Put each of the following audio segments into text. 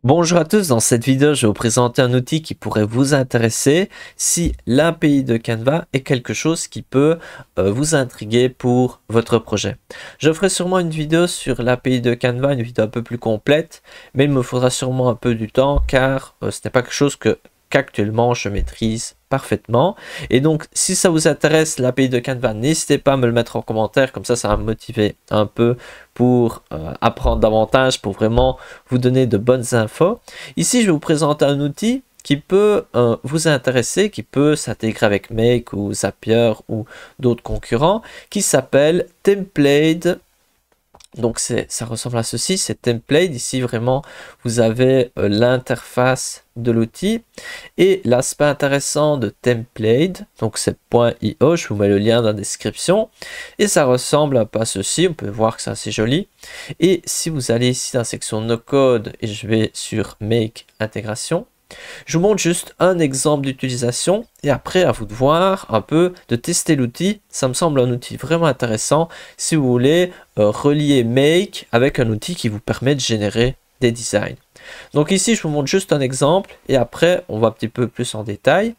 Bonjour à tous, dans cette vidéo je vais vous présenter un outil qui pourrait vous intéresser si l'API de Canva est quelque chose qui peut vous intriguer pour votre projet. Je ferai sûrement une vidéo sur l'API de Canva, une vidéo un peu plus complète, mais il me faudra sûrement un peu du temps car ce n'est pas quelque chose qu'actuellement je maîtrise parfaitement. Et donc si ça vous intéresse l'API de Canva, n'hésitez pas à me le mettre en commentaire, comme ça va me motiver un peu pour apprendre davantage, pour vraiment vous donner de bonnes infos. Ici je vais vous présenter un outil qui peut vous intéresser, qui peut s'intégrer avec Make ou Zapier ou d'autres concurrents, qui s'appelle Template. Donc ça ressemble à ceci, c'est Template. Ici vraiment vous avez l'interface de l'outil et l'aspect intéressant de Template, donc c'est .io, je vous mets le lien dans la description, et ça ressemble un peu à ceci. On peut voir que c'est assez joli. Et si vous allez ici dans la section No Code et je vais sur Make Intégration, je vous montre juste un exemple d'utilisation et après à vous de voir un peu, de tester l'outil. Ça me semble un outil vraiment intéressant si vous voulez relier Make avec un outil qui vous permet de générer des designs. Donc ici je vous montre juste un exemple et après on va un petit peu plus en détail.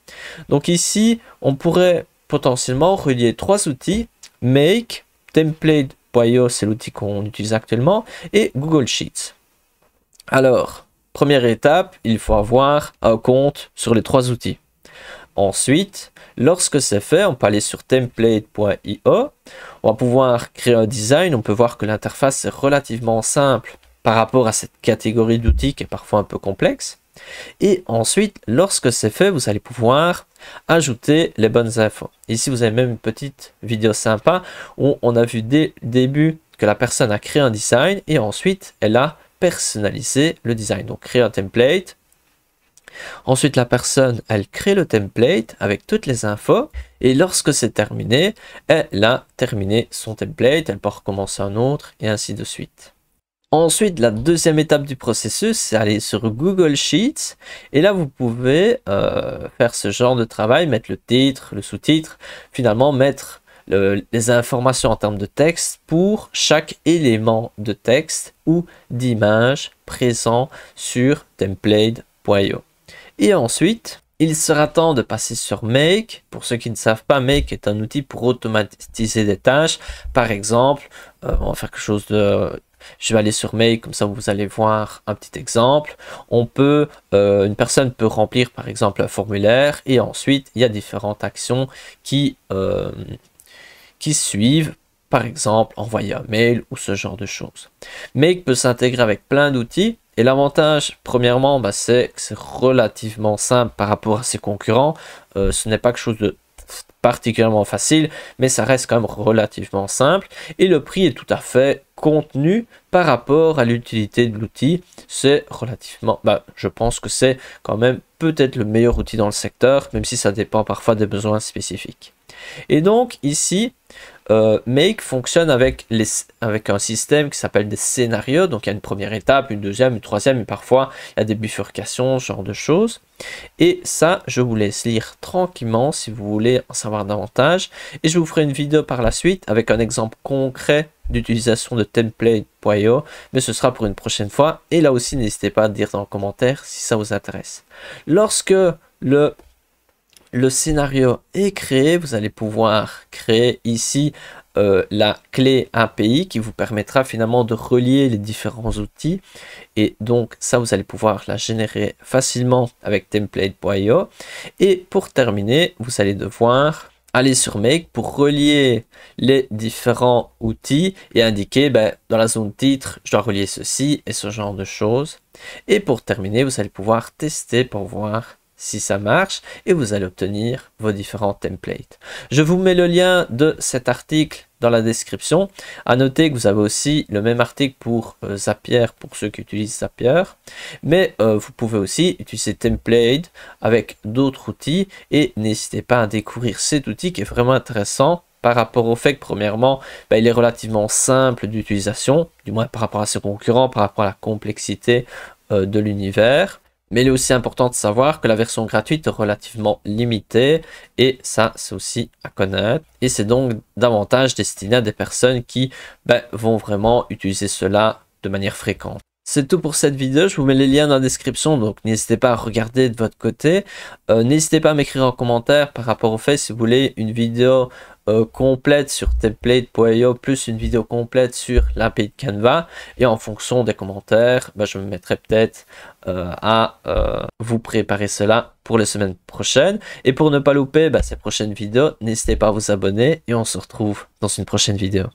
Donc ici on pourrait potentiellement relier trois outils: Make, Template.io, c'est l'outil qu'on utilise actuellement, et Google Sheets. Alors première étape, il faut avoir un compte sur les trois outils. Ensuite, lorsque c'est fait, on peut aller sur template.io. On va pouvoir créer un design. On peut voir que l'interface est relativement simple par rapport à cette catégorie d'outils qui est parfois un peu complexe. Et ensuite, lorsque c'est fait, vous allez pouvoir ajouter les bonnes infos. Ici, vous avez même une petite vidéo sympa où on a vu dès le début que la personne a créé un design et ensuite, elle a personnaliser le design. Donc créer un template. Ensuite la personne elle crée le template avec toutes les infos et lorsque c'est terminé, elle a terminé son template, elle peut recommencer un autre et ainsi de suite. Ensuite la deuxième étape du processus, c'est aller sur Google Sheets et là vous pouvez faire ce genre de travail, mettre le titre, le sous-titre, finalement mettre les informations en termes de texte pour chaque élément de texte ou d'image présent sur template.io. Et ensuite, il sera temps de passer sur Make. Pour ceux qui ne savent pas, Make est un outil pour automatiser des tâches. Par exemple, on va faire quelque chose de... Je vais aller sur Make, comme ça vous allez voir un petit exemple. Une personne peut remplir par exemple un formulaire et ensuite il y a différentes actions qui suivent, par exemple envoyer un mail ou ce genre de choses. Make peut s'intégrer avec plein d'outils et l'avantage premièrement c'est que c'est relativement simple par rapport à ses concurrents. Ce n'est pas quelque chose de particulièrement facile, mais ça reste quand même relativement simple et le prix est tout à fait contenu par rapport à l'utilité de l'outil. C'est relativement, je pense que c'est quand même peut-être le meilleur outil dans le secteur, même si ça dépend parfois des besoins spécifiques. Et donc ici Make fonctionne avec un système qui s'appelle des scénarios. Donc il y a une première étape, une deuxième, une troisième, et parfois il y a des bifurcations, ce genre de choses. Et ça, je vous laisse lire tranquillement si vous voulez en savoir davantage. Et je vous ferai une vidéo par la suite avec un exemple concret d'utilisation de template.io, mais ce sera pour une prochaine fois. Et là aussi, n'hésitez pas à dire dans les commentaires si ça vous intéresse. Lorsque le scénario est créé, vous allez pouvoir créer ici la clé API qui vous permettra finalement de relier les différents outils et donc ça vous allez pouvoir la générer facilement avec template.io. Et pour terminer, vous allez devoir aller sur Make pour relier les différents outils et indiquer dans la zone titre, je dois relier ceci et ce genre de choses. Et pour terminer, vous allez pouvoir tester pour voir si ça marche et vous allez obtenir vos différents templates. Je vous mets le lien de cet article dans la description. À noter que vous avez aussi le même article pour Zapier pour ceux qui utilisent Zapier, mais vous pouvez aussi utiliser Template avec d'autres outils et n'hésitez pas à découvrir cet outil qui est vraiment intéressant par rapport au fait que premièrement il est relativement simple d'utilisation, du moins par rapport à ses concurrents, par rapport à la complexité de l'univers. Mais il est aussi important de savoir que la version gratuite est relativement limitée et ça c'est aussi à connaître. Et c'est donc davantage destiné à des personnes qui vont vraiment utiliser cela de manière fréquente. C'est tout pour cette vidéo, je vous mets les liens dans la description, donc n'hésitez pas à regarder de votre côté. N'hésitez pas à m'écrire en commentaire par rapport au fait si vous voulez une vidéo complète sur template.io plus une vidéo complète sur l'API de Canva. Et en fonction des commentaires, je me mettrai peut-être à vous préparer cela pour les semaines prochaines. Et pour ne pas louper ces prochaines vidéos, n'hésitez pas à vous abonner et on se retrouve dans une prochaine vidéo.